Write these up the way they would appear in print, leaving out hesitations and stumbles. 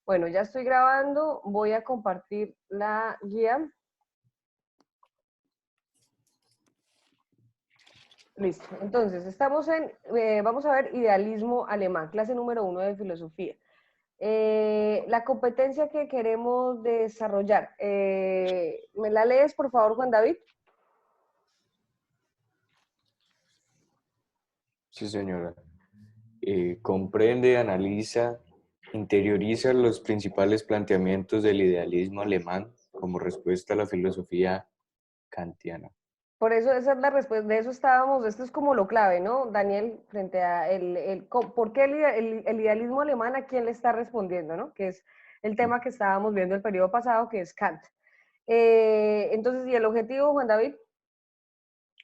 Bueno, ya estoy grabando, voy a compartir la guía. Listo. Entonces, vamos a ver idealismo alemán, clase número 1 de filosofía. La competencia que queremos desarrollar. ¿Me la lees, por favor, Juan David? Sí, señora. Comprende, analiza, interioriza los principales planteamientos del idealismo alemán como respuesta a la filosofía kantiana. Por eso esa es la respuesta, de eso estábamos, esto es como lo clave, ¿no, Daniel? Frente a ¿por qué el idealismo alemán a quién le está respondiendo, ¿no? Que es el tema que estábamos viendo el periodo pasado, que es Kant. Entonces, ¿y el objetivo, Juan David?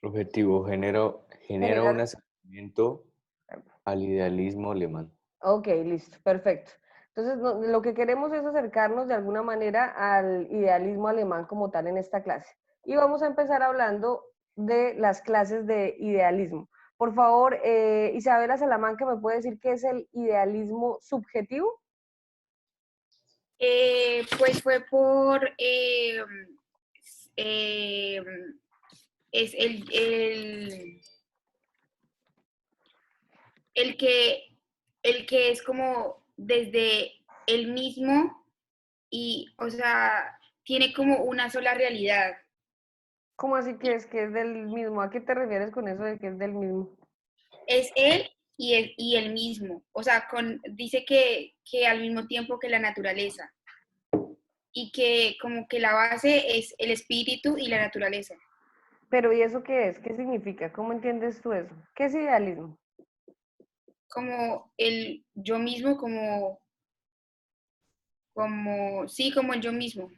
Objetivo, genera un Generar. acercamiento al idealismo alemán. Ok, listo, perfecto. Entonces, lo que queremos es acercarnos de alguna manera al idealismo alemán como tal en esta clase. Y vamos a empezar hablando de las clases de idealismo. Por favor, Isabela Salamanca, ¿me puede decir qué es el idealismo subjetivo? Pues fue por, es el que, el que es como desde el mismo y, o sea, tiene como una sola realidad. ¿Cómo así que es del mismo? ¿A qué te refieres con eso de que es del mismo? Es él y el mismo. O sea, dice que al mismo tiempo que la naturaleza y que como que la base es el espíritu y la naturaleza. Pero ¿y eso qué es? ¿Qué significa? ¿Cómo entiendes tú eso? ¿Qué es idealismo? Como el yo mismo, sí, como el yo mismo.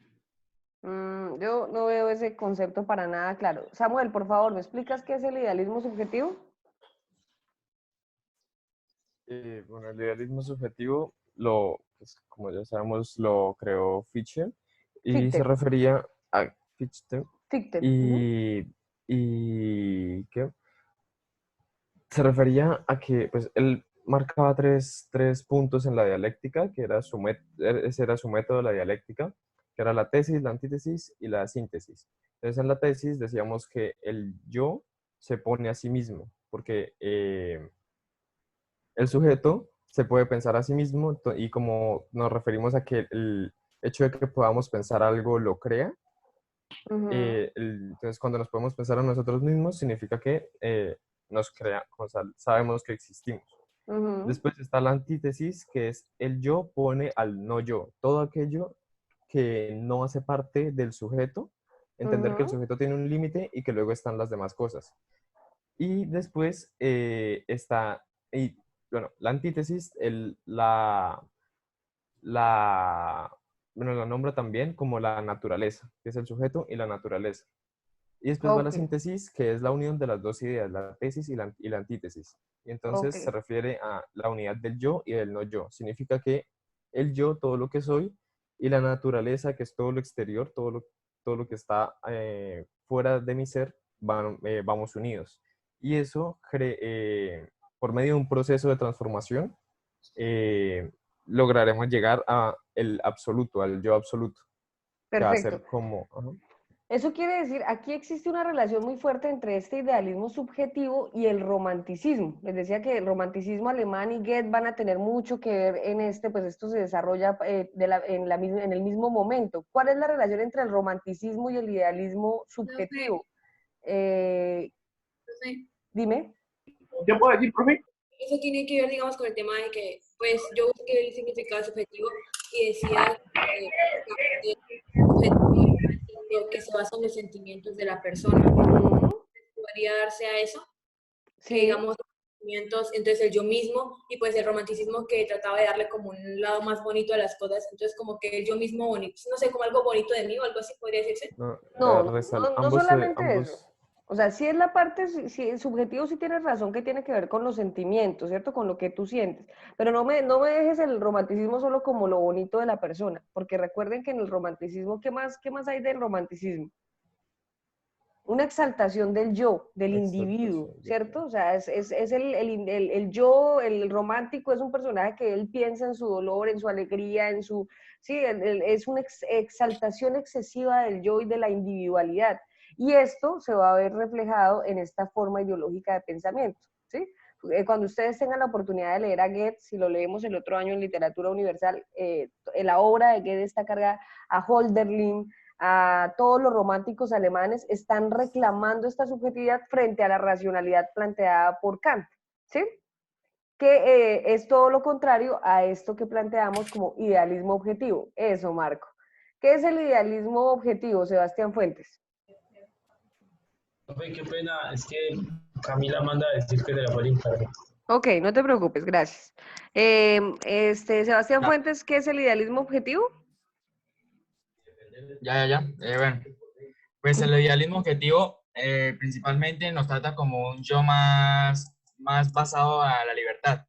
Yo no veo ese concepto para nada claro. Samuel, por favor, ¿me explicas qué es el idealismo subjetivo? Bueno, el idealismo subjetivo, pues, como ya sabemos, lo creó Fichte y se Fichte, refería a Fichte Fichte. y ¿qué? Se refería a que pues, él marcaba tres puntos en la dialéctica, que era ese era su método de la dialéctica, que era la tesis, la antítesis y la síntesis. Entonces, en la tesis decíamos que el yo se pone a sí mismo, porque el sujeto se puede pensar a sí mismo y como nos referimos a que el hecho de que podamos pensar algo lo crea, entonces cuando nos podemos pensar a nosotros mismos significa que nos crea, o sea, sabemos que existimos. Después está la antítesis, que es el yo pone al no yo, todo aquello que no hace parte del sujeto, entender que el sujeto tiene un límite y que luego están las demás cosas. Y después y, bueno, la antítesis, la, bueno, la nombra también como la naturaleza, que es el sujeto y la naturaleza. Y después va la Ok, síntesis, que es la unión de las dos ideas, la tesis y la antítesis. Y ok, entonces se refiere a la unidad del yo y del no yo. Significa que el yo, todo lo que soy, y la naturaleza, que es todo lo exterior, todo lo que está fuera de mi ser, vamos unidos. Y eso, por medio de un proceso de transformación, eh, lograremos llegar a el absoluto, al yo absoluto, que va a perfecto. ser como... ajá. Eso quiere decir, aquí existe una relación muy fuerte entre este idealismo subjetivo y el romanticismo. Les decía que el romanticismo alemán y Goethe van a tener mucho que ver en pues esto se desarrolla en el mismo momento. ¿Cuál es la relación entre el romanticismo y el idealismo Profe, subjetivo? Eh, profe, Dime. ¿Ya puedo decir, profe? eso tiene que ver, digamos, con el tema de que, pues, yo busqué el significado subjetivo y decía que subjetivo que se basa en los sentimientos de la persona. Podría darse a eso, que Sí. digamos, sentimientos, entonces el yo mismo, y pues el romanticismo que trataba de darle como un lado más bonito a las cosas, entonces como que el yo mismo bonito, no sé, como algo bonito de mí o algo así podría decirse. No, No, no ambos, solamente eso. ambos, O sea, sí es la parte, sí, el subjetivo sí tienes razón que tiene que ver con los sentimientos, ¿cierto? Con lo que tú sientes. Pero no me dejes el romanticismo solo como lo bonito de la persona, porque recuerden que en el romanticismo, qué más hay del romanticismo? una exaltación del yo, del individuo, Exaltación, ¿cierto? O sea, es el yo, el romántico es un personaje que él piensa en su dolor, en su alegría, en su, sí, es una exaltación excesiva del yo y de la individualidad. Y esto se va a ver reflejado en esta forma ideológica de pensamiento, ¿sí? Cuando ustedes tengan la oportunidad de leer a Goethe, si lo leemos el otro año en Literatura Universal, la obra de Goethe está cargada a Hölderlin, a todos los románticos alemanes, están reclamando esta subjetividad frente a la racionalidad planteada por Kant, ¿sí? Que es todo lo contrario a esto que planteamos como idealismo objetivo. Eso, Marco. ¿Qué es el idealismo objetivo, Sebastián Fuentes? Profe, qué pena, es que Camila manda a decir que te la puede encargar. Ok, no te preocupes, gracias. Sebastián Ya, Fuentes, ¿qué es el idealismo objetivo? ya. Bueno, pues el idealismo objetivo principalmente nos trata como un yo más basado a la libertad,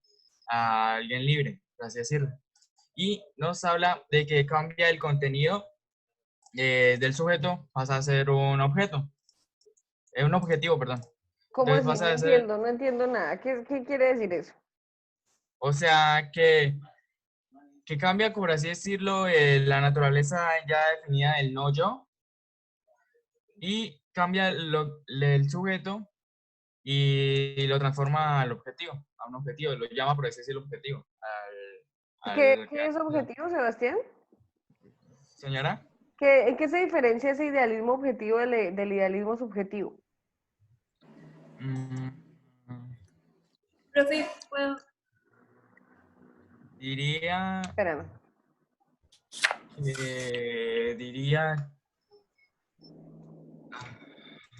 a alguien libre, por así decirlo. Y nos habla de que cambia el contenido del sujeto, pasa a ser un objeto, un objetivo, perdón. ¿Cómo Entonces así? pasa a ser, No entiendo nada. ¿Qué quiere decir eso? o sea, que cambia, por así decirlo, la naturaleza ya definida del no yo y cambia el sujeto y lo transforma al objetivo, a un objetivo, lo llama por así decirlo objetivo. ¿Qué es objetivo, Sebastián? Señora, ¿En qué se diferencia ese idealismo objetivo del idealismo subjetivo? mm, Profe, ¿puedo? diría Espérame. diría,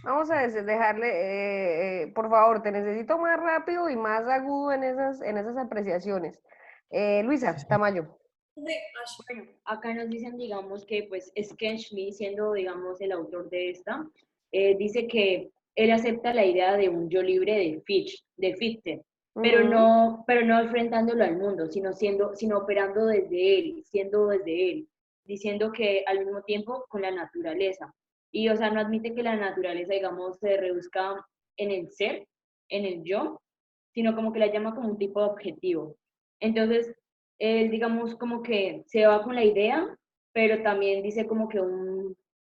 Vamos a dejarle, por favor, te necesito más rápido y más agudo en esas apreciaciones. Luisa Tamayo. Profe, Bueno, acá nos dicen, digamos, que pues Ken Schmidt, siendo, digamos, el autor de esta, dice que él acepta la idea de un yo libre de Fichte, pero no enfrentándolo al mundo, sino operando desde él, siendo desde él, diciendo que al mismo tiempo con la naturaleza. Y, o sea, no admite que la naturaleza, digamos, se reduzca en el ser, en el yo, sino como que la llama como un tipo de objetivo. Entonces, él, digamos, como que se va con la idea, pero también dice como que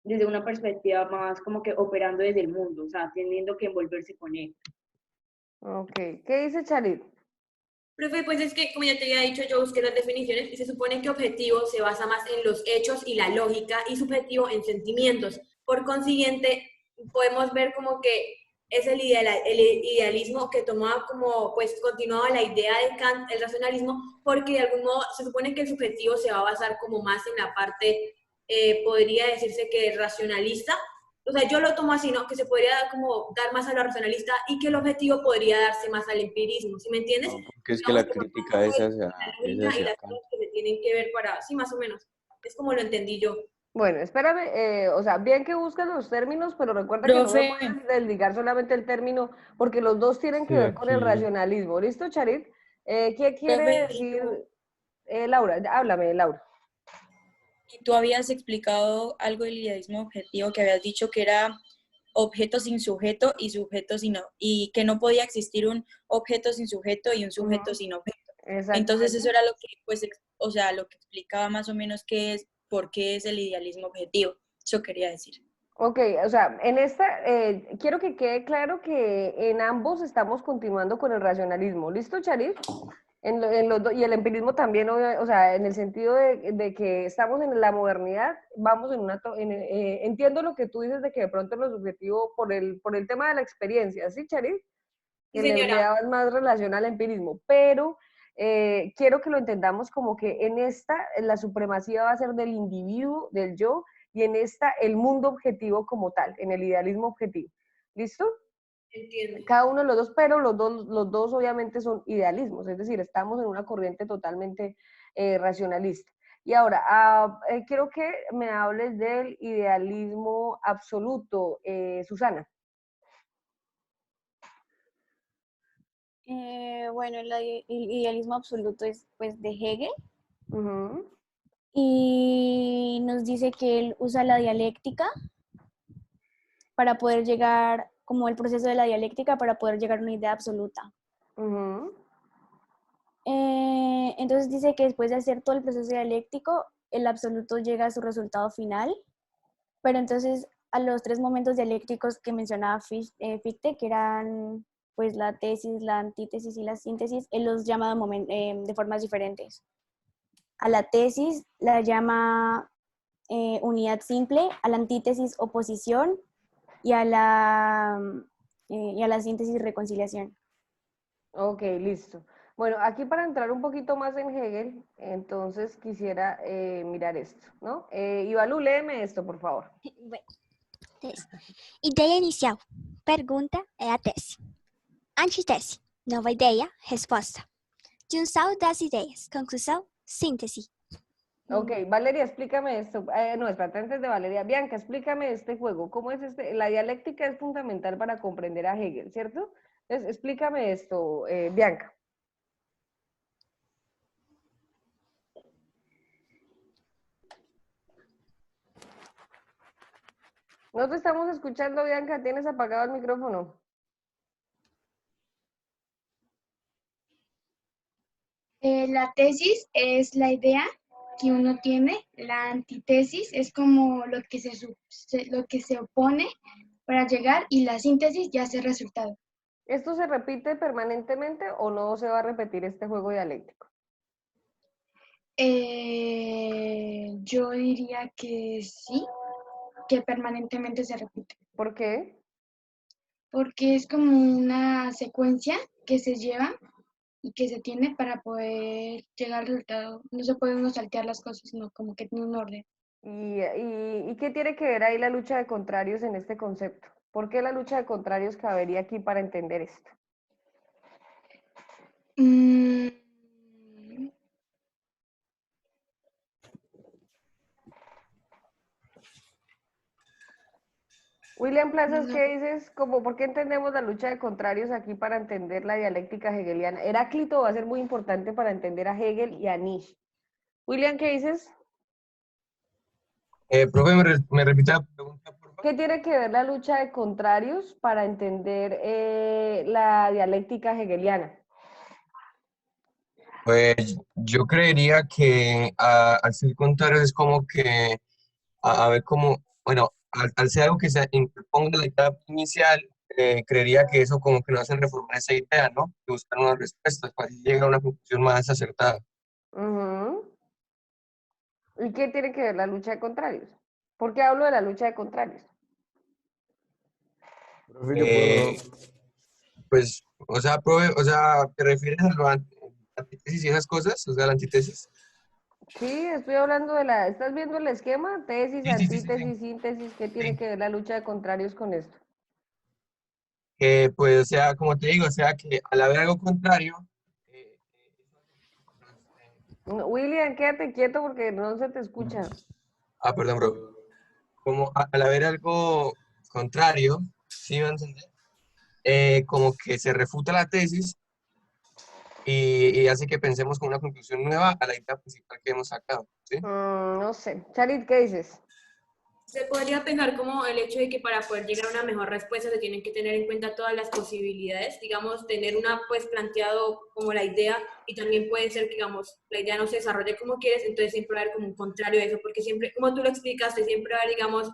desde una perspectiva más como que operando desde el mundo, o sea, teniendo que envolverse con él. Ok. ¿Qué dice Charit? Profe, pues es que, como ya te había dicho, yo busqué las definiciones y se supone que objetivo se basa más en los hechos y la lógica y subjetivo en sentimientos. Por consiguiente, podemos ver como que es el idealismo que tomaba como, pues continuaba la idea de Kant, el racionalismo, porque de algún modo se supone que el subjetivo se va a basar como más en la parte, podría decirse que racionalista. O sea, yo lo tomo así, ¿no? Que se podría como dar más a lo racionalista y que el objetivo podría darse más al empirismo, ¿sí me entiendes? No, porque es que Digamos la que crítica es hacia, la lógica y las Kant. cosas que se tienen que ver para, sí, más o menos. Es como lo entendí yo. Bueno, espérame, o sea, bien que buscan los términos, pero recuerda que no me Profe, puedes desligar solamente el término, porque los dos tienen que Sí, ver con el aquí. racionalismo. ¿Listo, Charit? ¿Qué quiere profe, decir, Laura? Háblame, Laura. y tú habías explicado algo del idealismo objetivo, que habías dicho que era objeto sin sujeto y sujeto sin, y que no podía existir un objeto sin sujeto y un sujeto sin objeto. Entonces eso Exactamente. era lo que, pues, o sea, lo que explicaba más o menos qué es, por qué es el idealismo objetivo. Eso quería decir. Ok, o sea, en esta, quiero que quede claro que en ambos estamos continuando con el racionalismo. ¿Listo, Charit? Y el empirismo también, o sea, en el sentido de que estamos en la modernidad, vamos en una... entiendo lo que tú dices de que de pronto lo subjetivo por el tema de la experiencia, ¿sí, Charit? Sí, Que le señora. daban más relación al empirismo, pero quiero que lo entendamos como que en esta la supremacía va a ser del individuo, del yo, y en esta el mundo objetivo como tal, en el idealismo objetivo. ¿Listo? Entiendo. Cada uno de los dos, pero los dos obviamente son idealismos, es decir, estamos en una corriente totalmente racionalista. Y ahora, quiero que me hables del idealismo absoluto, Susana. Bueno, el idealismo absoluto es pues de Hegel Uh-huh. y nos dice que él usa la dialéctica para poder llegar, como el proceso de la dialéctica, para poder llegar a una idea absoluta. Ujú. Entonces dice que después de hacer todo el proceso dialéctico, el absoluto llega a su resultado final, pero entonces a los 3 momentos dialécticos que mencionaba Fichte, que eran pues la tesis, la antítesis y la síntesis, él los llama de formas diferentes. A la tesis la llama unidad simple, a la antítesis oposición y a la síntesis reconciliación. Ok, listo. Bueno, aquí para entrar un poquito más en Hegel, entonces quisiera mirar esto, ¿no? Ivalu, léeme esto, por favor. Bueno, texto. Ideia inicial. Pergunta é a tese. Antítese. Nova ideia. Resposta. Junção das ideias. Conclusão. Síntese. Ok, Valeria, explícame esto. No, espérate, antes de Valeria. Bianca, explícame este juego. ¿Cómo es este? La dialéctica es fundamental para comprender a Hegel, ¿cierto? Entonces, explícame esto, Bianca. No te estamos escuchando, Bianca. ¿Tienes apagado el micrófono? La tesis es la idea que uno tiene, la antítesis es como lo que se opone para llegar y la síntesis ya es el resultado. ¿Esto se repite permanentemente o no se va a repetir este juego dialéctico? Yo diría que sí, que permanentemente se repite. ¿Por qué? Porque es como una secuencia que se lleva y que se tiene para poder llegar al resultado. No se puede uno saltear las cosas, sino como que tiene un orden. ¿Y qué tiene que ver ahí la lucha de contrarios en este concepto? ¿Por qué la lucha de contrarios cabería aquí para entender esto? William Plazas, ¿qué dices? ¿Por qué entendemos la lucha de contrarios aquí para entender la dialéctica hegeliana? Heráclito va a ser muy importante para entender a Hegel y a Nietzsche. William, ¿qué dices? Profe, ¿me repite la pregunta, por favor? ¿Qué tiene que ver la lucha de contrarios para entender la dialéctica hegeliana? Pues yo creería que al ser contrario es como que, a ver cómo, bueno, al ser algo que se interponga la idea inicial, creería que eso como que nos hacen reformar esa idea, ¿no? Que buscar unas respuestas para así llegar a una conclusión más acertada. Uh-huh. ¿Y qué tiene que ver la lucha de contrarios? ¿Por qué hablo de la lucha de contrarios? Profe, yo puedo... Pues, o sea, profe, o sea, ¿te refieres a la antítesis y esas cosas? O sea, la antítesis. Sí, estoy hablando de la... ¿Estás viendo el esquema? Tesis, Sí, antítesis, síntesis. ¿Qué tiene Sí. que ver la lucha de contrarios con esto? Pues, o sea, como te digo, o sea, que al haber algo contrario... William, quédate quieto porque no se te escucha. Perdón, bro. Como al haber algo contrario, ¿sí me van a entender? Como que se refuta la tesis y hace que pensemos con una conclusión nueva a la idea principal que hemos sacado, ¿sí? No sé. Charit, ¿qué dices? Se podría pensar como el hecho de que para poder llegar a una mejor respuesta se tienen que tener en cuenta todas las posibilidades, digamos, tener una pues planteado como la idea y también puede ser que, digamos, la idea no se desarrolle como quieres, entonces siempre va a haber como un contrario de eso, porque siempre, como tú lo explicaste, siempre va a haber, digamos,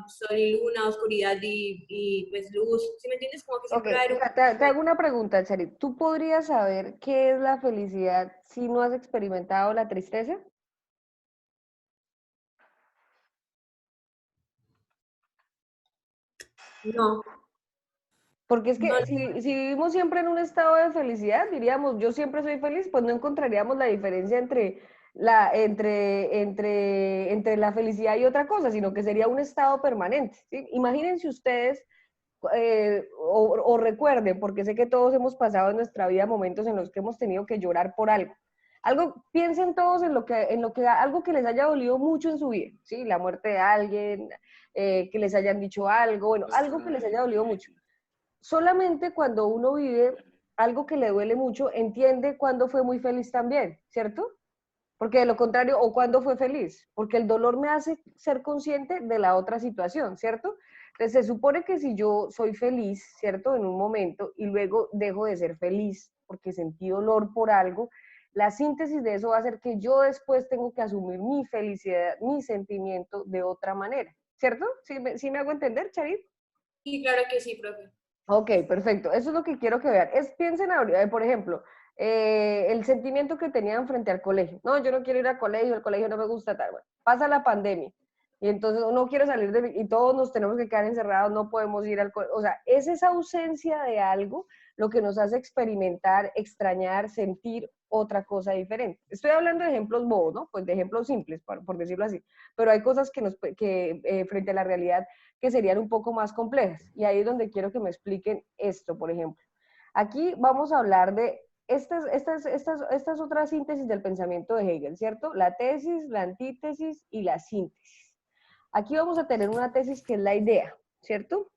sol y luna, oscuridad y pues luz, ¿sí me entiendes? Como que siempre va a haber Te hago una pregunta, Charit. ¿Tú podrías saber qué es la felicidad si no has experimentado la tristeza? No. Porque es que No. si vivimos siempre en un estado de felicidad, diríamos, yo siempre soy feliz, pues no encontraríamos la diferencia entre la felicidad y otra cosa, sino que sería un estado permanente, ¿sí? Imagínense ustedes, o recuerden, porque sé que todos hemos pasado en nuestra vida momentos en los que hemos tenido que llorar por algo. Piensen todos en algo que les haya dolido mucho en su vida, ¿sí? La muerte de alguien, que les hayan dicho algo, bueno, algo que les haya dolido mucho. Solamente cuando uno vive algo que le duele mucho, entiende cuándo fue muy feliz también, ¿cierto? Porque de lo contrario, o cuándo fue feliz, porque el dolor me hace ser consciente de la otra situación, ¿cierto? Entonces, se supone que si yo soy feliz, ¿cierto? En un momento y luego dejo de ser feliz porque sentí dolor por algo, la síntesis de eso va a ser que yo después tengo que asumir mi felicidad, mi sentimiento de otra manera, ¿cierto? ¿Sí me hago entender, Charit? Sí, claro que sí, profe. Ok, perfecto. Eso es lo que quiero que vean. Piensen ahora, por ejemplo, el sentimiento que tenían frente al colegio. No, yo no quiero ir al colegio, el colegio no me gusta tal. Bueno, pasa la pandemia y entonces no quiero salir y todos nos tenemos que quedar encerrados, no podemos ir al colegio. O sea, es esa ausencia de algo lo que nos hace experimentar, extrañar, sentir otra cosa diferente. Estoy hablando de ejemplos bobos, ¿no? Pues de ejemplos simples, por decirlo así. Pero hay cosas que frente a la realidad que serían un poco más complejas. Y ahí es donde quiero que me expliquen esto, por ejemplo. Aquí vamos a hablar de estas otras síntesis del pensamiento de Hegel, ¿cierto? La tesis, la antítesis y la síntesis. Aquí vamos a tener una tesis que es la idea, ¿cierto?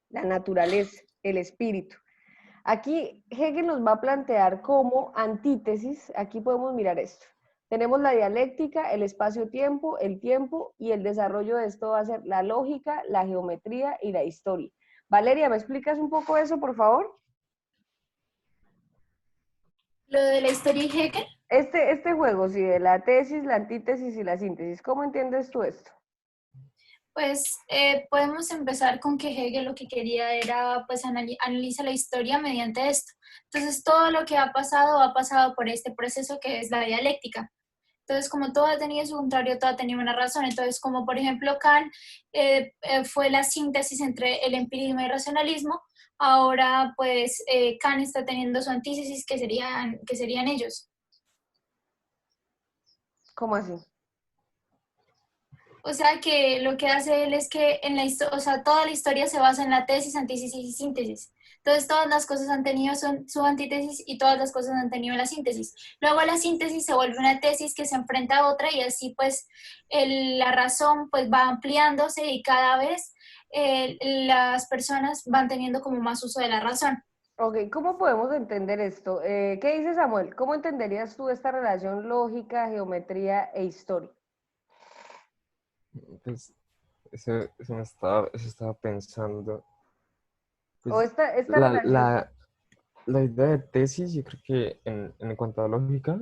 La naturaleza, el espíritu. Aquí Hegel nos va a plantear como antítesis, aquí podemos mirar esto. Tenemos la dialéctica, el espacio-tiempo, el tiempo y el desarrollo de esto va a ser la lógica, la geometría y la historia. Valeria, ¿me explicas un poco eso, por favor? Lo de la historia y Hegel. Este juego, sí, de la tesis, la antítesis y la síntesis, ¿cómo entiendes tú esto? Pues podemos empezar con que Hegel lo que quería era, pues, analiza la historia mediante esto. Entonces, todo lo que ha pasado por este proceso que es la dialéctica. Entonces, como todo ha tenido su contrario, todo ha tenido una razón. Entonces, como por ejemplo Kant fue la síntesis entre el empirismo y el racionalismo, ahora pues Kant está teniendo su antítesis que serían ellos. ¿Cómo así? O sea que lo que hace él es que en la o sea, toda la historia se basa en la tesis, antítesis y síntesis. Entonces todas las cosas han tenido su antítesis y todas las cosas han tenido la síntesis. Luego la síntesis se vuelve una tesis que se enfrenta a otra y así pues la razón pues va ampliándose y cada vez las personas van teniendo como más uso de la razón. Ok, ¿cómo podemos entender esto? ¿Qué dice Samuel? ¿Cómo entenderías tú esta relación lógica, geometría e historia? Pues eso estaba pensando. Pues, O esta relación. la idea de tesis, yo creo que en cuanto a lógica,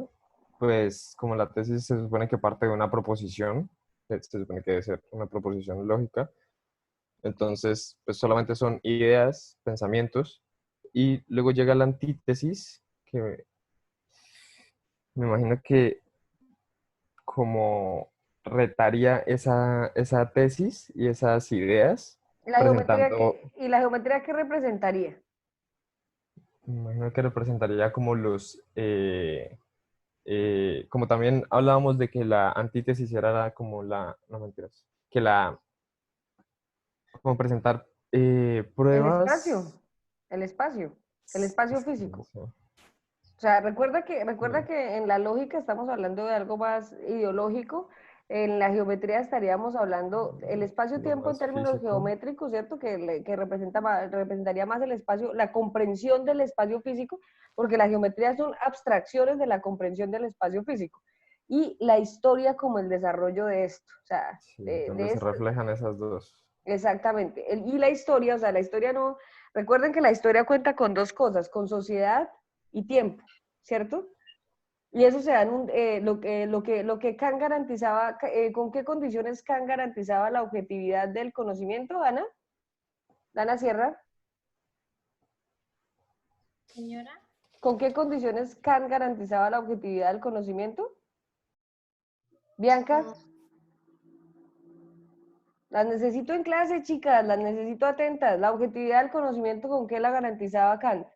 pues como la tesis se supone que parte de una proposición, se supone que debe ser una proposición lógica, entonces pues solamente son ideas, pensamientos, y luego llega la antítesis, que me imagino que como retaría esa tesis y esas ideas, presentando, ¿Y la geometría qué representaría? me imagino que representaría como como también hablábamos de que la antítesis era como no mentiras, como presentar pruebas. El espacio físico. O sea, recuerda que en la lógica estamos hablando de algo más ideológico, en la geometría estaríamos hablando el espacio-tiempo en términos físico. geométricos, ¿cierto? Que representaría más el espacio, la comprensión del espacio físico, porque la geometría son abstracciones de la comprensión del espacio físico. Y la historia como el desarrollo de esto, o sea, Sí, donde se reflejan esas dos. Exactamente. Y la historia, o sea, la historia no... Recuerden que la historia cuenta con dos cosas, con sociedad y tiempo, ¿cierto? Y eso se da en lo que Kant garantizaba, ¿con qué condiciones Kant garantizaba la objetividad del conocimiento, Ana? Ana Sierra. Señora. ¿Con qué condiciones Kant garantizaba la objetividad del conocimiento? Bianca. Las necesito en clase, chicas, las necesito atentas. La objetividad del conocimiento, ¿con qué la garantizaba Kant?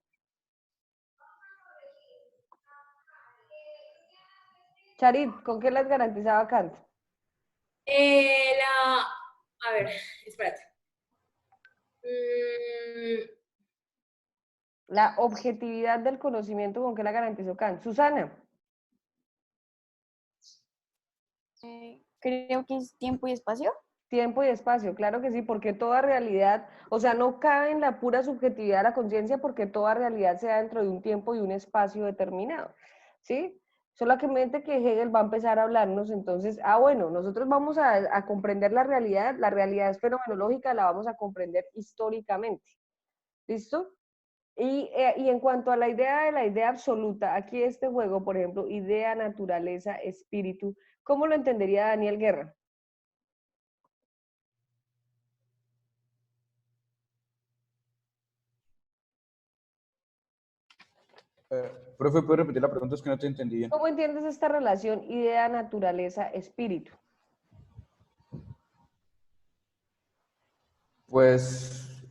Charit, ¿con qué las garantizaba Kant? A ver, espérate. La objetividad del conocimiento, ¿con qué la garantizó Kant? Susana. Creo que es tiempo y espacio. Tiempo y espacio, claro que sí, porque toda realidad, o sea, no cabe en la pura subjetividad de la conciencia porque toda realidad se da dentro de un tiempo y un espacio determinado, ¿sí? Solamente que Hegel va a empezar a hablarnos, entonces, bueno, nosotros vamos a comprender la realidad es fenomenológica, la vamos a comprender históricamente. ¿Listo? Y en cuanto a la idea absoluta, aquí este juego, por ejemplo, idea, naturaleza, espíritu, ¿cómo lo entendería Daniel Guerra? Profe, ¿puede repetir la pregunta? Es que no te entendí bien. ¿Cómo entiendes esta relación idea, naturaleza, espíritu? Pues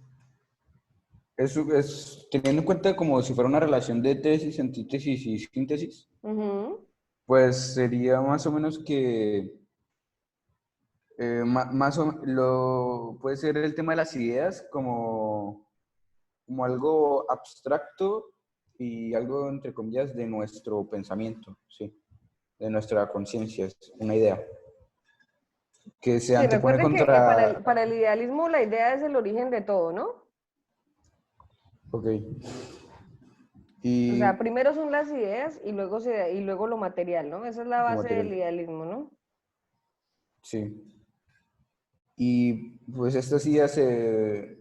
eso es teniendo en cuenta como si fuera una relación de tesis, antítesis y síntesis, pues sería más o menos que puede ser el tema de las ideas como algo abstracto y algo, entre comillas, de nuestro pensamiento, sí, de nuestra conciencia, es una idea que se antepone recuerden que contra... para el idealismo la idea es el origen de todo, ¿no? Ok. O sea, primero son las ideas y luego lo material, ¿no? Esa es la base del idealismo, ¿no? Sí. Y pues estas ideas se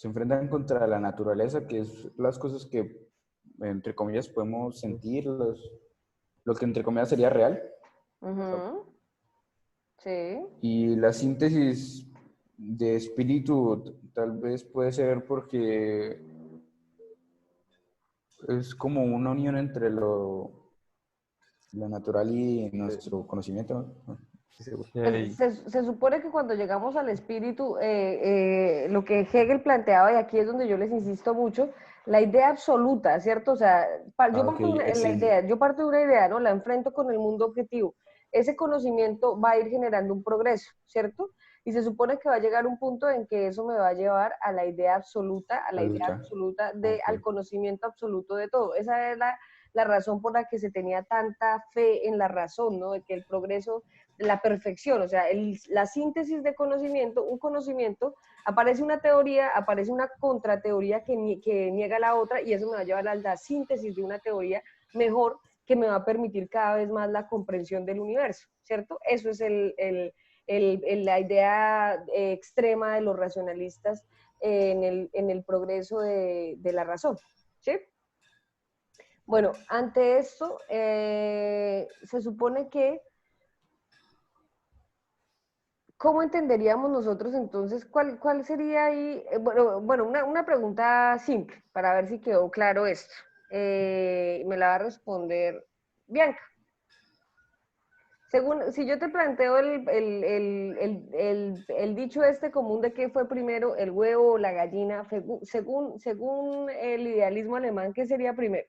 enfrentan contra la naturaleza, que es las cosas que, entre comillas, podemos sentir, lo que entre comillas sería real. Sí. Y la síntesis de espíritu tal vez puede ser porque es como una unión entre lo natural y nuestro conocimiento. Se supone que cuando llegamos al espíritu, lo que Hegel planteaba, y aquí es donde yo les insisto mucho, la idea absoluta, ¿cierto? O sea, yo parto de una idea, ¿no? La enfrento con el mundo objetivo. Ese conocimiento va a ir generando un progreso, ¿cierto? Y se supone que va a llegar un punto en que eso me va a llevar a la idea absoluta, al conocimiento absoluto de todo. Esa es la razón por la que se tenía tanta fe en la razón, ¿no? De que el progreso, la perfección, o sea, la síntesis de conocimiento, un conocimiento, aparece una teoría, aparece una contrateoría que niega la otra, y eso me va a llevar a la síntesis de una teoría mejor que me va a permitir cada vez más la comprensión del universo, ¿cierto? Eso es la idea extrema de los racionalistas en el progreso de la razón, ¿sí? Bueno, ante esto, se supone que, ¿cómo entenderíamos nosotros entonces cuál sería ahí? Bueno, una pregunta simple para ver si quedó claro esto. Me la va a responder Bianca. Si yo te planteo el dicho común de qué fue primero, el huevo o la gallina, según el idealismo alemán, ¿qué sería primero?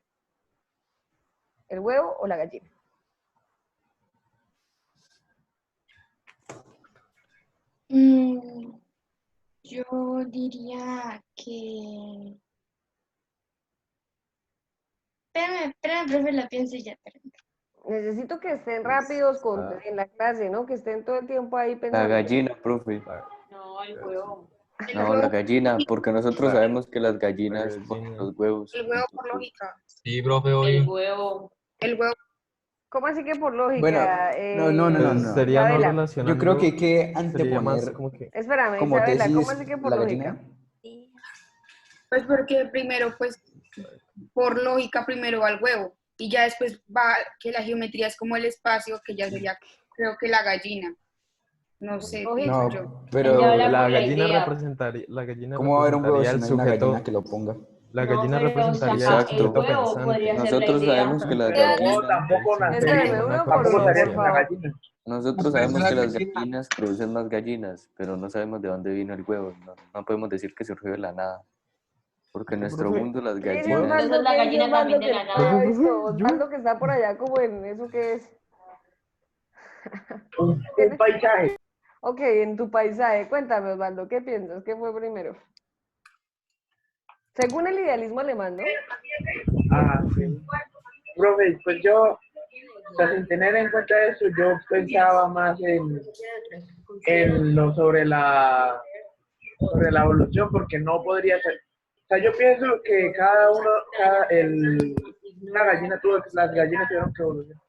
¿El huevo o la gallina? Yo diría que... Espérame, profe, la pienso ya. Necesito que estén rápidos en la clase, ¿no? Que estén todo el tiempo ahí pensando. La gallina, profe. No, el huevo. No, la gallina, porque nosotros sabemos que las gallinas ponen los huevos. El huevo por lógica. Sí, profe, hoy. El huevo. El huevo. ¿Cómo así que por lógica? Bueno, no. Sería no Isabela. relacionando. Yo creo que hay que Sería anteponer más como que... Espérame, como Isabela, tesis ¿cómo así que por la lógica? gallina. Pues porque primero, pues, por lógica, primero va el huevo. Y ya después va que la geometría es como el espacio, que ya sería, creo que la gallina. No sé, pienso yo. No, pero La gallina representaría ¿cómo va a haber un huevo si el no hay una sujeto. gallina que lo ponga? La No, gallina pero, representaría el Exacto. sujeto el huevo pensante. podría ser la Nosotros idea. sabemos que las El huevo gallinas tampoco Espérame, uno por tampoco uno, estaría por con la favor. gallina. Nosotros sabemos que las gallinas producen más gallinas, pero no sabemos de dónde vino el huevo. No podemos decir que surgió de la nada. Porque en nuestro mundo las ¿Qué dice gallinas... Osvaldo? Entonces la ¿Qué dice gallina Osvaldo también de que la no lo nada. ha visto? Osvaldo que está por allá como en eso que es. Un paisaje. Ok, en tu paisaje. Cuéntame, Osvaldo, ¿qué piensas? ¿Qué fue primero? Según el idealismo alemán, ¿no? Sí. Profe, pues yo, o sea, sin tener en cuenta eso, yo pensaba más en lo sobre la evolución, porque no podría ser. O sea, yo pienso que La gallina las gallinas tuvieron que evolucionar.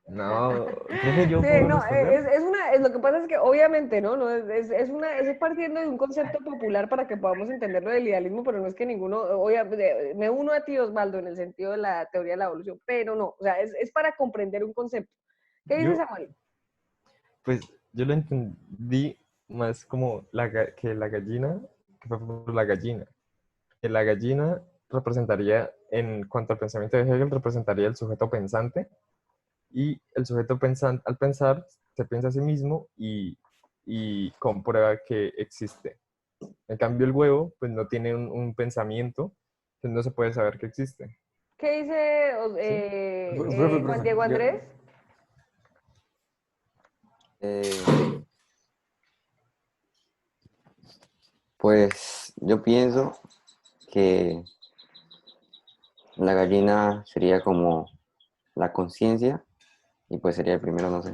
No, profe, yo Sí, puedo no, responder. lo que pasa es que obviamente, ¿no? Es partiendo de un concepto popular para que podamos entender lo del idealismo, pero no es que ninguno, obviamente, me uno a ti, Osvaldo, en el sentido de la teoría de la evolución, pero no, o sea, es para comprender un concepto. ¿Qué dices, Yo, Samuel? pues, yo lo entendí más como que la gallina, que fue por la gallina. Que la gallina representaría, en cuanto al pensamiento de Hegel, representaría el sujeto pensante, y el sujeto pensante, al pensar, se piensa a sí mismo y comprueba que existe. En cambio, el huevo, pues no tiene un pensamiento, entonces no se puede saber que existe. ¿Qué dice ¿Sí? Profe, Juan profe, Diego Andrés? Eh, pues yo pienso que la gallina sería como la conciencia y pues sería el primero, no sé.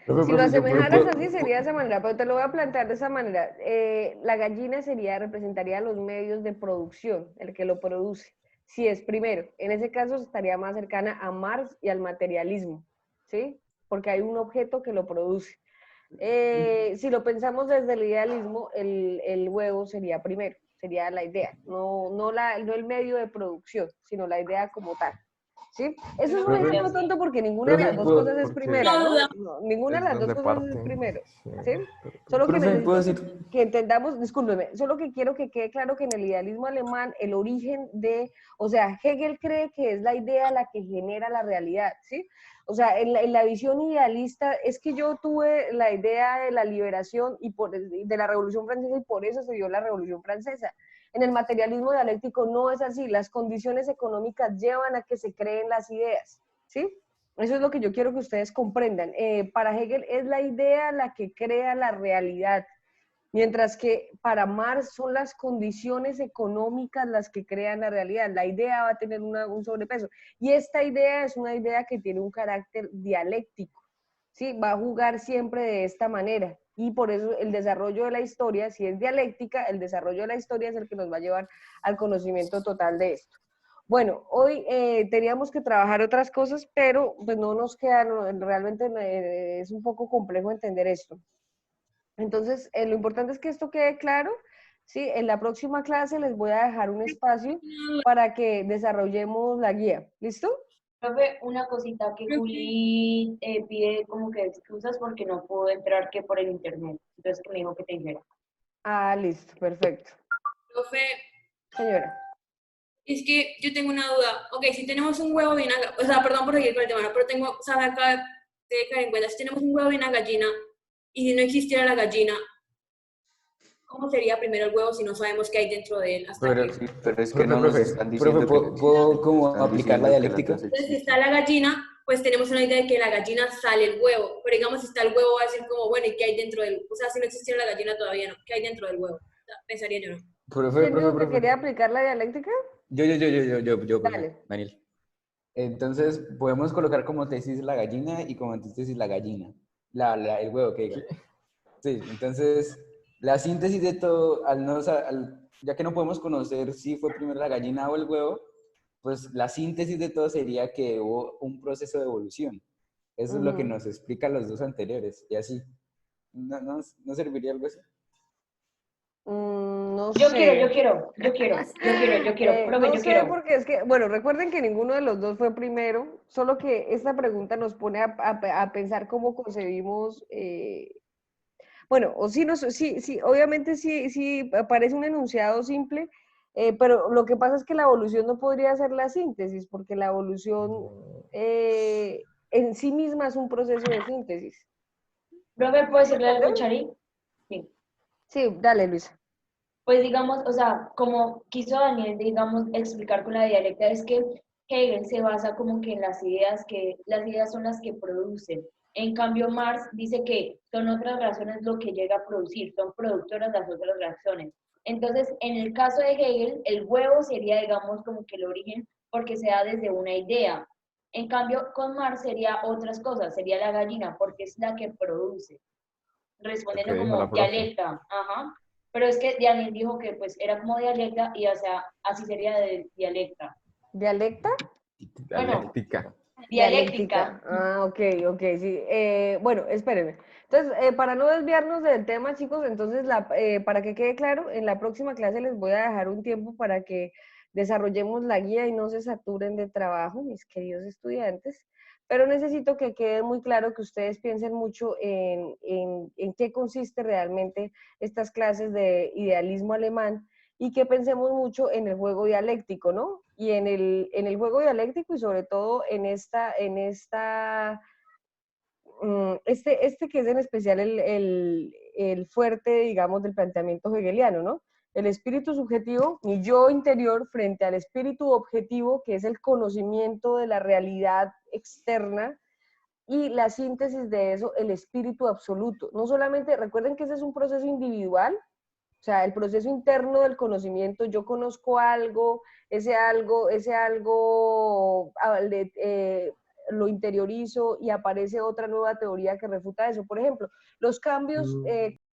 Si lo yo asemejaras así sería de esa manera, pero te lo voy a plantear de esa manera. La gallina representaría los medios de producción, el que lo produce, si es primero. En ese caso estaría más cercana a Marx y al materialismo, ¿sí? Porque hay un objeto que lo produce. Si lo pensamos desde el idealismo, el huevo sería primero, sería la idea, no el medio de producción, sino la idea como tal. ¿Sí? Eso es un profe, ejemplo tonto porque ninguna de profe, las dos cosas es Porque primera, ¿no? Ninguna de es las dos donde cosas es parte. primero, Sí, ¿sí? pero- Solo que profe, ¿puedo necesito decir? que entendamos, discúlpeme, solo que quiero que quede claro que en el idealismo alemán el origen o sea, Hegel cree que es la idea la que genera la realidad, ¿sí? O sea, en la visión idealista es que yo tuve la idea de la liberación de la Revolución Francesa y por eso se dio la Revolución Francesa. En el materialismo dialéctico no es así, las condiciones económicas llevan a que se creen las ideas, ¿sí? Eso es lo que yo quiero que ustedes comprendan. Para Hegel es la idea la que crea la realidad, mientras que para Marx son las condiciones económicas las que crean la realidad. La idea va a tener un sobrepeso. Y esta idea es una idea que tiene un carácter dialéctico, ¿sí? Va a jugar siempre de esta manera. Y por eso el desarrollo de la historia, si es dialéctica, el desarrollo de la historia es el que nos va a llevar al conocimiento total de esto. Bueno, hoy teníamos que trabajar otras cosas, pero pues no nos queda, realmente es un poco complejo entender esto. Entonces, lo importante es que esto quede claro, ¿sí? En la próxima clase les voy a dejar un espacio para que desarrollemos la guía. ¿Listo? Profe, una cosita que Juli pide como que excusas porque no pudo entrar que por el internet. Entonces que me dijo que te dijera. Ah, listo, perfecto. Profe, Señora. es que yo tengo una duda. Ok, si tenemos un huevo y una gallina, o sea, perdón por seguir con el tema, ¿no? Pero tengo, o sea, acá de caer en cuenta, si tenemos un huevo y una gallina, y si no existiera la gallina, ¿cómo sería primero el huevo si no sabemos qué hay dentro de él? Hasta Pero, que... pero es que no nos están Profe, diciendo que no ¿puedo existe, como están aplicar la diciendo que las dos dialéctica? Entonces, si existen. está la gallina, pues tenemos una idea de que de la gallina sale el huevo. Pero digamos, si está el huevo, va a decir como, bueno, ¿y qué hay dentro del huevo? O sea, si no existiera la gallina todavía, ¿no? ¿Qué hay dentro del huevo? O sea, pensaría yo, ¿no? Profe, ¿Quién profe, dijo que profe. quería aplicar la dialéctica? Yo, profe, Dale. Daniel. Entonces, podemos colocar como tesis la gallina y como antítesis la gallina. El huevo, que diga. Sí, entonces, la síntesis de todo, ya que no podemos conocer si fue primero la gallina o el huevo, pues la síntesis de todo sería que hubo un proceso de evolución. Eso es lo que nos explican los dos anteriores, y así. ¿No serviría algo así? No Yo sé. quiero. Profe, No yo sé, quiero. porque es que, bueno, recuerden que ninguno de los dos fue primero, solo que esta pregunta nos pone a pensar cómo concebimos, bueno, o sí, obviamente sí parece un enunciado simple, pero lo que pasa es que la evolución no podría ser la síntesis, porque la evolución en sí misma es un proceso de síntesis. Profe, ¿puedo decirle algo, ¿Entender? Chari? Sí. Sí, dale, Luisa. Pues digamos, o sea, como quiso Daniel, digamos, explicar con la dialéctica, es que Hegel se basa como que en las ideas son las que producen. En cambio, Marx dice que son otras razones lo que llega a producir, son productoras las otras razones. Entonces, en el caso de Hegel, el huevo sería, digamos, como que el origen porque se da desde una idea. En cambio, con Marx sería otras cosas, sería la gallina porque es la que produce, ¿Qué respondiendo dijo como la profe? dialecta, ajá. Pero es que Daniel dijo que pues era como dialecta y o sea, así sería de dialecta. ¿Dialecta? Dialéctica. Dialéctica. Ah, ok, sí. Bueno, espérenme. Entonces, para no desviarnos del tema, chicos, entonces, para que quede claro, en la próxima clase les voy a dejar un tiempo para que desarrollemos la guía y no se saturen de trabajo, mis queridos estudiantes, pero necesito que quede muy claro que ustedes piensen mucho en qué consiste realmente estas clases de idealismo alemán y que pensemos mucho en el juego dialéctico, ¿no? Y en el juego dialéctico y sobre todo este que es en especial el fuerte, digamos, del planteamiento hegeliano, ¿no? El espíritu subjetivo, mi yo interior, frente al espíritu objetivo, que es el conocimiento de la realidad externa, y la síntesis de eso, el espíritu absoluto. No solamente, recuerden que ese es un proceso individual, o sea, el proceso interno del conocimiento, yo conozco algo, ese algo lo interiorizo y aparece otra nueva teoría que refuta eso. Por ejemplo, los cambios